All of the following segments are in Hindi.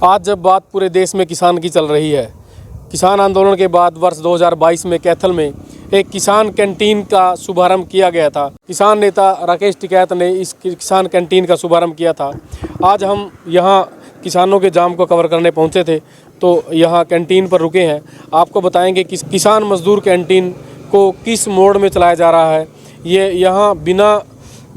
आज जब बात पूरे देश में किसान की चल रही है, किसान आंदोलन के बाद वर्ष 2022 में कैथल में एक किसान कैंटीन का शुभारंभ किया गया था। किसान नेता राकेश टिकैत ने इस किसान कैंटीन का शुभारंभ किया था। आज हम यहाँ किसानों के जाम को कवर करने पहुँचे थे, तो यहाँ कैंटीन पर रुके हैं। आपको बताएंगे कि किसान मजदूर कैंटीन को किस मोड में चलाया जा रहा है। ये यहाँ बिना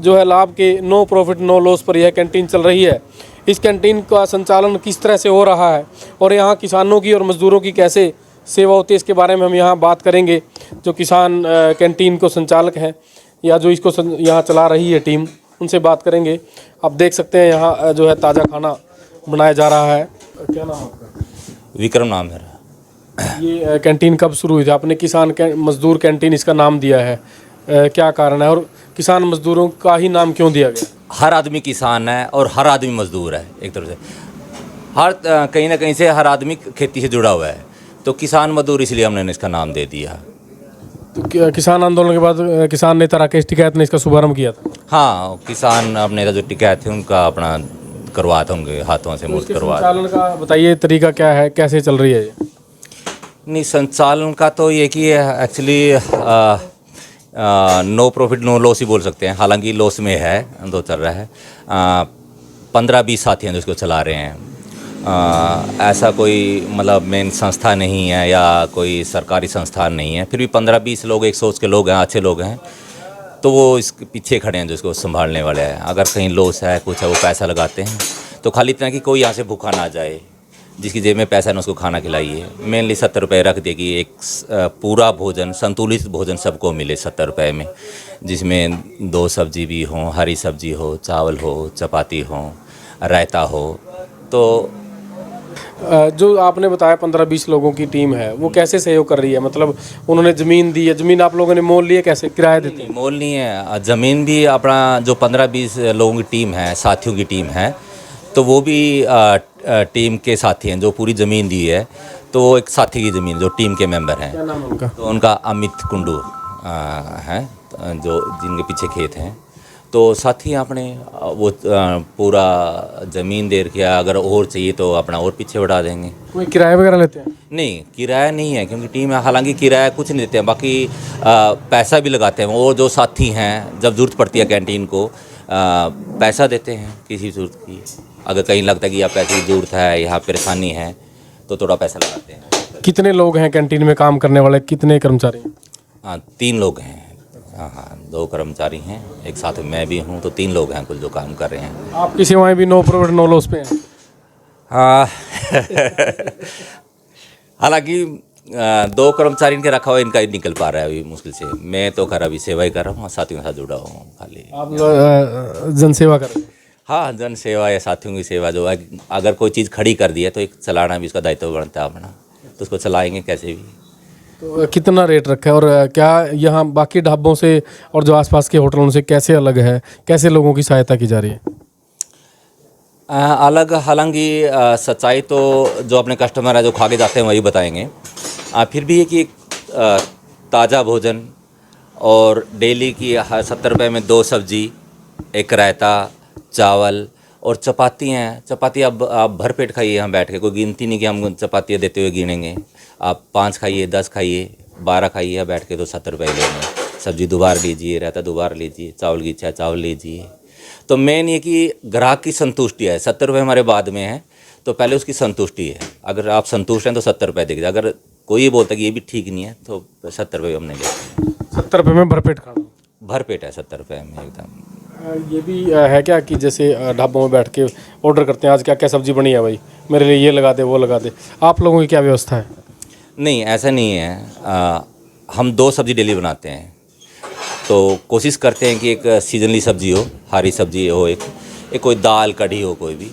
जो है लाभ के नो प्रॉफिट नो लॉस पर यह कैंटीन चल रही है। इस कैंटीन का संचालन किस तरह से हो रहा है और यहाँ किसानों की और मज़दूरों की कैसे सेवा होती है, इसके बारे में हम यहाँ बात करेंगे। जो किसान कैंटीन को संचालक हैं या जो इसको यहाँ चला रही है टीम, उनसे बात करेंगे। आप देख सकते हैं यहाँ जो है ताज़ा खाना बनाया जा रहा है। क्या नाम आपका? विक्रम नाम है मेरा। ये कैंटीन कब शुरू हुई थी? आपने किसान मजदूर कैंटीन इसका नाम दिया है, क्या कारण है और किसान मजदूरों का ही नाम क्यों दिया गया? हर आदमी किसान है और हर आदमी मजदूर है। एक तरह से हर कहीं ना कहीं से हर आदमी खेती से जुड़ा हुआ है, तो किसान मजदूर इसलिए हमने इसका नाम दे दिया। तो किसान आंदोलन के बाद किसान नेता राकेश टिकैत ने इसका शुभारंभ किया था। हाँ, किसान अपने जो टिकैत थे उनका अपना करवा था, उनके हाथों से मुफ्त करवा। संचालन का बताइए तरीका क्या है, कैसे चल रही है ये? नहीं, संचालन का तो ये कि actually no profit no loss ही बोल सकते हैं। हालांकि लॉस में है, तो चल रहा है। 15-20 साथी हैं जो इसको चला रहे हैं। ऐसा कोई मतलब मेन संस्था नहीं है या कोई सरकारी संस्थान नहीं है, फिर भी 15-20 लोग एक सोच के लोग हैं, अच्छे लोग हैं, तो वो इसके पीछे खड़े हैं जो इसको संभालने वाले हैं। अगर कहीं लॉस है कुछ है, वो पैसा लगाते हैं। तो खाली इतना कि कोई यहाँ से भूखा ना जाए, जिसकी जेब में पैसा है ना उसको खाना खिलाइए। मेनली 70 रुपये रख देगी, एक पूरा भोजन, संतुलित भोजन सबको मिले 70 रुपये में, जिसमें 2 सब्जी भी हों, हरी सब्जी हो, चावल हो, चपाती हो, रायता हो। तो जो आपने बताया 15-20 लोगों की टीम है, वो कैसे सहयोग कर रही है? मतलब उन्होंने ज़मीन दी है, ज़मीन आप लोगों ने मोल ली है, कैसे किराया देती है? मोल नहीं है, ज़मीन भी अपना जो 15-20 लोगों की टीम है, साथियों की टीम है, तो वो भी टीम के साथी हैं जो पूरी ज़मीन दी है। तो वो एक साथी की ज़मीन जो टीम के मेंबर हैं। क्या नाम है उनका? तो उनका अमित कुंडू हैं, जो जिनके पीछे खेत हैं। तो साथी अपने वो पूरा ज़मीन दे के, अगर और चाहिए तो अपना और पीछे बढ़ा देंगे। कोई किराया वगैरह लेते हैं? नहीं, किराया नहीं है, क्योंकि टीम है। हालांकि किराया कुछ नहीं देते हैं, बाकी पैसा भी लगाते हैं। वो जो साथी हैं, जब ज़रूरत पड़ती है कैंटीन को, पैसा देते हैं किसी ज़रूरत की। अगर कहीं लगता है कि यहाँ पैसे की ज़रूरत है, यहाँ परेशानी है, तो थोड़ा पैसा लगाते हैं। कितने लोग हैं कैंटीन में काम करने वाले, कितने कर्मचारी हैं? हाँ, 3 लोग हैं। हाँ, 2 कर्मचारी हैं, एक साथ मैं भी हूँ, तो 3 लोग हैं कुल जो काम कर रहे हैं। आपकी सेवाएं भी नो प्रॉफिट नो लॉस पे हैं? हाँ हालांकि 2 कर्मचारी इनके रखा हुआ, इनका ही निकल पा रहा है अभी मुश्किल से। मैं तो खैर अभी सेवा ही कर रहा हूँ, साथियों के साथ जुड़ा हुआ हूँ खाली। आप जन सेवा कर रहे हैं? हाँ, जन सेवा या साथियों की सेवा जो है, अगर कोई चीज़ खड़ी कर दी है तो एक चलाना भी उसका दायित्व बनता है अपना, तो उसको चलाएंगे कैसे भी। तो कितना रेट रखा है और क्या यहाँ बाकी ढाबों से और जो आसपास के होटलों से कैसे अलग है, कैसे लोगों की सहायता की जा रही है? अलग, हालांकि सच्चाई तो जो अपने कस्टमर है जो खा के जाते हैं वही बताएंगे। फिर भी ये कि ताज़ा भोजन और डेली की 70 रुपये में 2 सब्जी, एक रायता, चावल और चपाती हैं। चपाती अब आप भर पेट खाइए यहाँ बैठ के, कोई गिनती नहीं कि हम चपातियाँ देते हुए गिनेंगे। आप 5 खाइए, 10 खाइए, 12 खाइए यहाँ बैठ के, तो 70 रुपये लेंगे। सब्जी दोबारा लीजिए, रायता दोबारा लीजिए, चावल की इच्छा है चावल लीजिए। तो मेन ये कि ग्राहक की संतुष्टि है। 70 रुपये हमारे बाद में है, तो पहले उसकी संतुष्टि है। अगर आप संतुष्ट हैं तो 70 रुपये देंगे। अगर कोई ये बोलता है कि ये भी ठीक नहीं है, तो 70 रुपये हमने लेते। 70 रुपये में भरपेट खाना? भरपेट है 70 रुपये में एकदम। ये भी है क्या कि जैसे ढाबों में बैठ के ऑर्डर करते हैं, आज क्या क्या सब्ज़ी बनी है भाई, मेरे लिए ये लगा दे वो लगा दे, आप लोगों की क्या व्यवस्था है? नहीं, ऐसा नहीं है। हम 2 सब्ज़ी डेली बनाते हैं, तो कोशिश करते हैं कि एक सीजनली सब्ज़ी हो, हरी सब्ज़ी हो, एक कोई दाल कढ़ी हो कोई भी,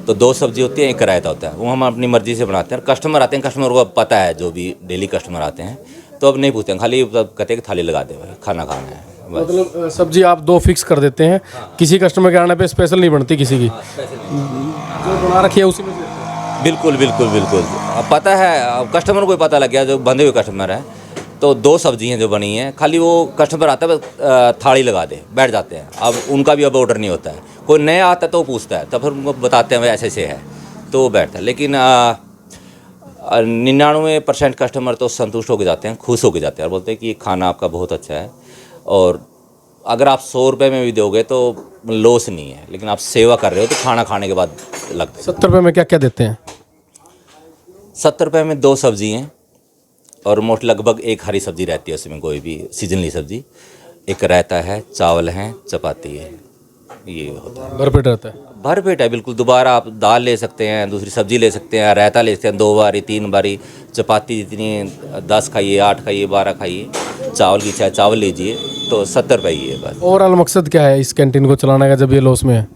तो 2 सब्ज़ी होती है, एक रायता होता है। वो हम अपनी मर्ज़ी से बनाते हैं। कस्टमर आते हैं, कस्टमर को पता है, जो भी डेली कस्टमर आते हैं, तो अब नहीं पूछते हैं, खाली कहते हैं कि थाली लगा दे भाई, खाना खाना है। मतलब सब्जी आप 2 फिक्स कर देते हैं? हाँ। किसी कस्टमर के आने पे स्पेशल नहीं बनती किसी की? जो बना रखी है उसी में? बिल्कुल बिल्कुल बिल्कुल। अब पता है, अब कस्टमर को पता लग गया, जो बंधे हुए कस्टमर है, तो 2 सब्जी हैं जो बनी हैं, खाली वो कस्टमर आता है बस थाली लगा दे, बैठ जाते हैं। अब उनका भी अब ऑर्डर नहीं होता है। कोई नया आता है तो वो पूछता है, तब फिर उनको बताते हैं भाई ऐसे ऐसे है, तो बैठता है। लेकिन 99% कस्टमर तो संतुष्ट होकर जाते हैं, खुश होकर जाते हैं और बोलते हैं कि ये खाना आपका बहुत अच्छा है, और अगर आप 100 रुपये में भी दोगे तो लॉस नहीं है, लेकिन आप सेवा कर रहे हो तो खाना खाने के बाद लगता है। 70 रुपये में क्या क्या देते हैं? 70 रुपये में 2 सब्जी हैं और मोस्ट लगभग एक हरी सब्जी रहती है उसमें, कोई भी सीजनली सब्जी, एक रायता है, चावल हैं, चपाती है, ये होता है। भरपेट रहता है। भरपेट है बिल्कुल। दोबारा आप दाल ले सकते हैं, दूसरी सब्जी ले सकते हैं, रायता ले सकते हैं, 2 बारी 3 बारी, चपाती जितनी 10 खाइए, 8 खाइए, 12 खाइए, चावल की चाहे चावल लीजिए, तो 70 रुपये ही है बस। ओवरऑल मकसद क्या है इस कैंटीन को चलाने का जब ये लॉस में है?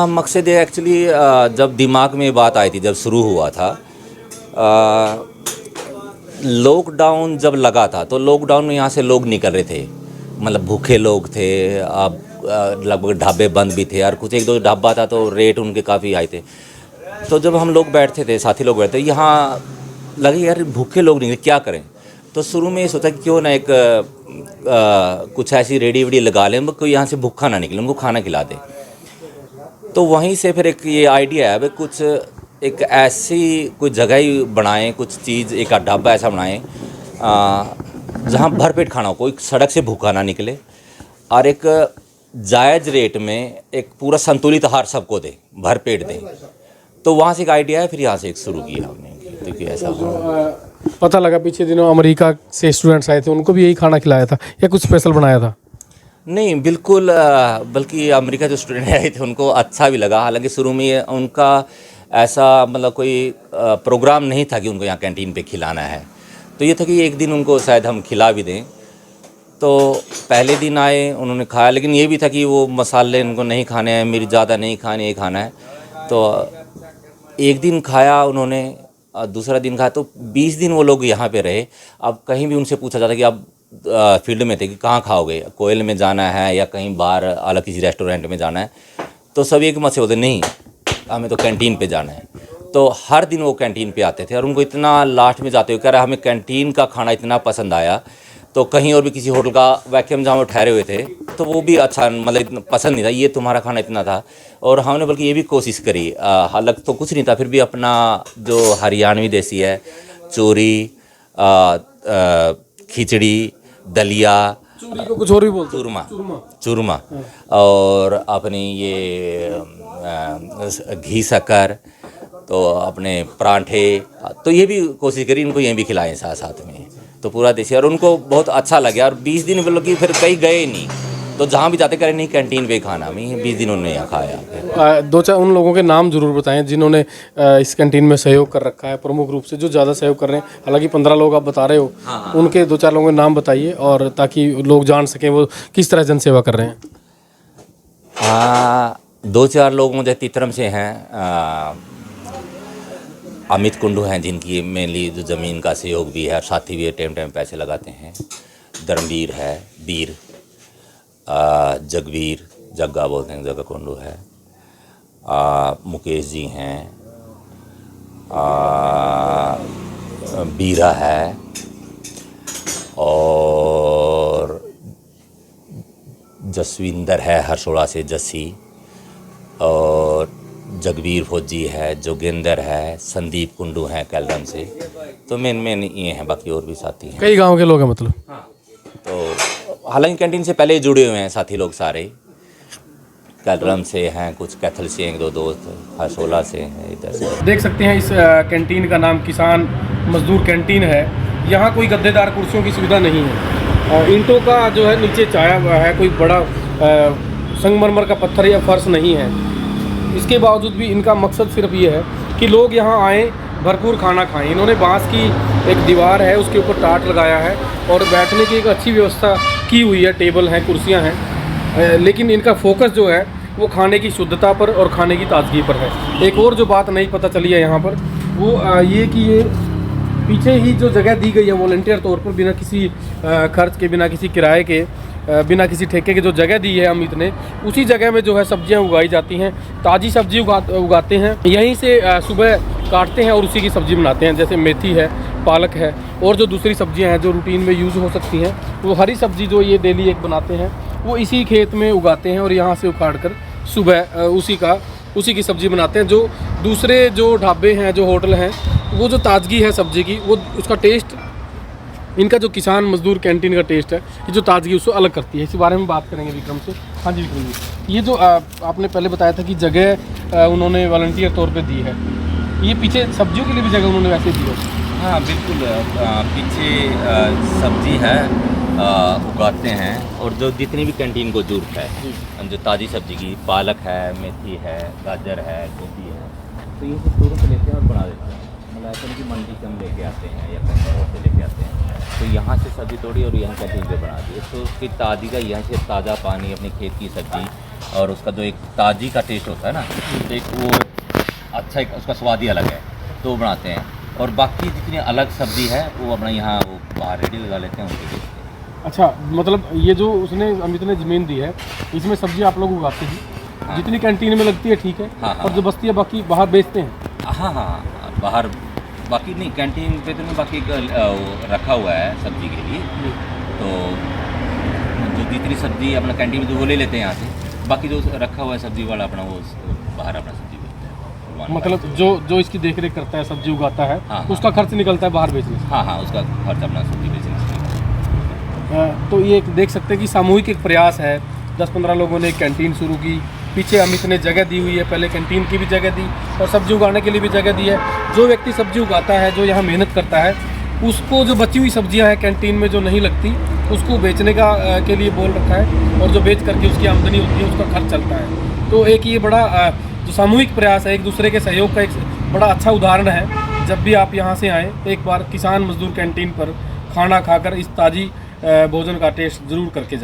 मकसद है एक्चुअली, जब दिमाग में ये बात आई थी, जब शुरू हुआ था, लॉकडाउन जब लगा था तो लॉकडाउन में यहाँ से लोग निकल रहे थे, मतलब भूखे लोग थे, अब लगभग ढाबे बंद भी थे और कुछ 1-2 ढाबा था तो रेट उनके काफ़ी हाई थे। तो जब हम लोग बैठते थे, साथी लोग बैठते, यहाँ लगे यार भूखे लोग निकले, क्या करें। तो शुरू में ये सोचा कि क्यों ना एक कुछ ऐसी रेडी वेडी लगा लें, कोई यहाँ से भूखा ना निकले, उनको खाना खिला दे। तो वहीं से फिर एक ये आइडिया है भाई, कुछ एक ऐसी कोई जगह ही बनाएं, कुछ चीज़, एक ढाबा ऐसा बनाएं जहाँ भरपेट खाना हो, कोई सड़क से भूखा ना निकले, और एक जायज़ रेट में एक पूरा संतुलित आहार सबको दे, भरपेट दे। तो वहाँ से एक आइडिया है, फिर यहाँ से एक शुरू किया हमने, क्योंकि ऐसा पता लगा पीछे दिनों अमेरिका से स्टूडेंट्स आए थे, उनको भी यही खाना खिलाया था या कुछ स्पेशल बनाया था? नहीं, बिल्कुल, बल्कि अमेरिका जो स्टूडेंट आए थे उनको अच्छा भी लगा। हालांकि शुरू में उनका ऐसा मतलब कोई प्रोग्राम नहीं था कि उनको यहाँ कैंटीन पे खिलाना है, तो ये था कि एक दिन उनको शायद हम खिला भी दें। तो पहले दिन आए, उन्होंने खाया, लेकिन ये भी था कि वो मसाले उनको नहीं खाने हैं, मिर्च ज़्यादा नहीं खाने, ये खाना है। तो एक दिन खाया उन्होंने, दूसरा दिन खाया, तो 20 दिन वो लोग यहाँ पे रहे। अब कहीं भी उनसे पूछा जाता कि आप फील्ड में थे कि कहाँ खाओगे, कोयल में जाना है या कहीं बाहर अलग किसी रेस्टोरेंट में जाना है, तो सब एक मत से बोलते नहीं, हमें तो कैंटीन पे जाना है। तो हर दिन वो कैंटीन पे आते थे और उनको इतना लास्ट में जाते हुए कह रहा, हमें कैंटीन का खाना इतना पसंद आया, तो कहीं और भी किसी होटल का वैक्यूम जहाँ वो ठहरे हुए थे तो वो भी अच्छा मतलब इतना पसंद नहीं था, ये तुम्हारा खाना इतना था। और हमने बल्कि ये भी कोशिश करी, हालांकि तो कुछ नहीं था, फिर भी अपना जो हरियाणवी देसी है, चूरी, खिचड़ी, दलिया, चूरी को कुछ और भी बोलते चूरमा, चूरमा, और अपनी ये घी शक्कर, तो अपने पराठे, तो ये भी कोशिश करी इनको ये भी खिलाएं साथ साथ में, तो पूरा देसी, और उनको बहुत अच्छा लगा। और 20 दिन मतलब कि फिर कहीं गए नहीं, तो जहाँ भी जाते करें नहीं कैंटीन पे खाना, मैं 20 दिन उन्होंने यहाँ खाया। 2-4 उन लोगों के नाम जरूर बताएं जिन्होंने इस कैंटीन में सहयोग कर रखा है, प्रमुख रूप से जो ज़्यादा सहयोग कर रहे हैं। हालांकि 15 लोग आप बता रहे हो, उनके 2-4 लोगों के नाम बताइए, और ताकि लोग जान सकें वो किस तरह जनसेवा कर रहे हैं। 2-4 लोग मुझे तीतरम से हैं, अमित कुंडू हैं, जिनकी मेनली जो ज़मीन का सहयोग भी है, और साथी भी टाइम टाइम पैसे लगाते हैं। धर्मवीर है, वीर, जगवीर, जग्गा बोलते हैं, जग्गा कुंडू है, मुकेश जी हैं, बीरा है, और जसविंदर है हरसोड़ा से, जस्सी, और जगवीर फौजी है, जोगेंद्र है, संदीप कुंडू हैं कैलरम से। तो मेन ये हैं, बाकी और भी साथी हैं। कई गांव के लोग हैं मतलब। तो हालांकि कैंटीन से पहले ही जुड़े हुए हैं साथी लोग सारे, कैलरम से हैं, कुछ कैथल से 1-2 दोस्त, हरसोला से हैं, इधर से। देख सकते हैं इस कैंटीन का नाम किसान मजदूर कैंटीन है। यहाँ कोई गद्देदार कुर्सियों की सुविधा नहीं है, ईंटों का जो है नीचे छाया हुआ है, कोई बड़ा संगमरमर का पत्थर या फर्श नहीं है। इसके बावजूद भी इनका मकसद सिर्फ ये है कि लोग यहाँ आएँ, भरपूर खाना खाएं। इन्होंने बांस की एक दीवार है, उसके ऊपर टाट लगाया है और बैठने की एक अच्छी व्यवस्था की हुई है, टेबल हैं, कुर्सियां हैं, लेकिन इनका फोकस जो है वो खाने की शुद्धता पर और खाने की ताजगी पर है। एक और जो बात नहीं पता चली है यहाँ पर, वो ये कि ये पीछे ही जो जगह दी गई है वॉलंटियर तौर पर, बिना किसी खर्च के, बिना किसी किराए के, बिना किसी ठेके के जो जगह दी है अमित ने, उसी जगह में जो है सब्जियां उगाई जाती हैं। ताज़ी सब्जी उगाते हैं, यहीं से सुबह काटते हैं और उसी की सब्ज़ी बनाते हैं। जैसे मेथी है, पालक है, और जो दूसरी सब्जियां हैं जो रूटीन में यूज़ हो सकती हैं, वो हरी सब्ज़ी जो ये डेली एक बनाते हैं, वो इसी खेत में उगाते हैं और यहाँ से उखाड़ कर सुबह उसी का उसी की सब्ज़ी बनाते हैं। जो दूसरे जो ढाबे हैं, जो होटल हैं, वो जो ताजगी है सब्ज़ी की, वो उसका टेस्ट, इनका जो किसान मजदूर कैंटीन का टेस्ट है, ये जो ताजगी उसको अलग करती है। इसी बारे में बात करेंगे विक्रम से। हाँ जी विक्रम जी, ये जो आपने पहले बताया था कि जगह उन्होंने वॉलंटियर तौर पे दी है, ये पीछे सब्जियों के लिए भी जगह उन्होंने वैसे दी है? हाँ बिल्कुल, पीछे सब्जी है, उगाते हैं, और जो जितनी भी कैंटीन को जरूरत है, जो ताज़ी सब्जी की, पालक है, मेथी है, गाजर है, गोभी है, तो ये सब तुरंत लेते हैं और बना देते हैं। मतलब ऐसा नहीं कि मंडी से हम लेके आते हैं या कहीं और से लेके आते हैं, तो यहाँ से सब्ज़ी तोड़ी और यहाँ कैंटीन पे बना दी। तो उसकी ताज़ी का यहाँ से ताज़ा पानी, अपने खेत की सब्ज़ी, और उसका जो एक ताज़ी का टेस्ट होता है ना, तो एक वो अच्छा, एक उसका स्वाद ही अलग है, तो बनाते हैं। और बाकी जितनी अलग सब्ज़ी है वो अपना यहाँ वो बाहर रेडी लगा लेते हैं, उनके बेचते हैं। अच्छा, मतलब ये जो उसने अमित ने ज़मीन दी है, इसमें सब्जी आप लोग उगाते हैं? हाँ। जितनी कैंटीन में लगती है ठीक है। हाँ, हाँ। और जो बस्ती है बाकी बाहर बेचते हैं? हाँ हाँ, बाहर बाकी नहीं, कैंटीन पे तो नहीं, बाकी वो रखा हुआ है सब्जी के लिए, तो जो जितनी सब्जी अपना कैंटीन में तो वो ले लेते हैं यहाँ से, बाकी जो रखा हुआ है सब्जी वाला अपना, वो बाहर अपना सब्जी बेचता है। मतलब जो इसकी देख रेख करता है, सब्जी उगाता है, हाँ, उसका खर्च निकलता है बाहर बेचने से? हाँ हाँ, उसका खर्च अपना सब्जी बेचने से। तो ये एक देख सकते हैं कि सामूहिक एक प्रयास है। 10-15 लोगों ने एक कैंटीन शुरू की, पीछे अमित ने जगह दी हुई है, पहले कैंटीन की भी जगह दी और सब्जी उगाने के लिए भी जगह दी है। जो व्यक्ति सब्जी उगाता है, जो यहाँ मेहनत करता है, उसको जो बची हुई सब्जियाँ हैं कैंटीन में जो नहीं लगती, उसको बेचने का के लिए बोल रखा है, और जो बेच करके उसकी आमदनी होती है, उसका खर्च चलता है। तो एक ये बड़ा जो सामूहिक प्रयास है, एक दूसरे के सहयोग का एक बड़ा अच्छा उदाहरण है। जब भी आप यहाँ से आएँ, एक बार किसान मजदूर कैंटीन पर खाना खाकर इस ताज़ी भोजन का टेस्ट ज़रूर करके जाएं।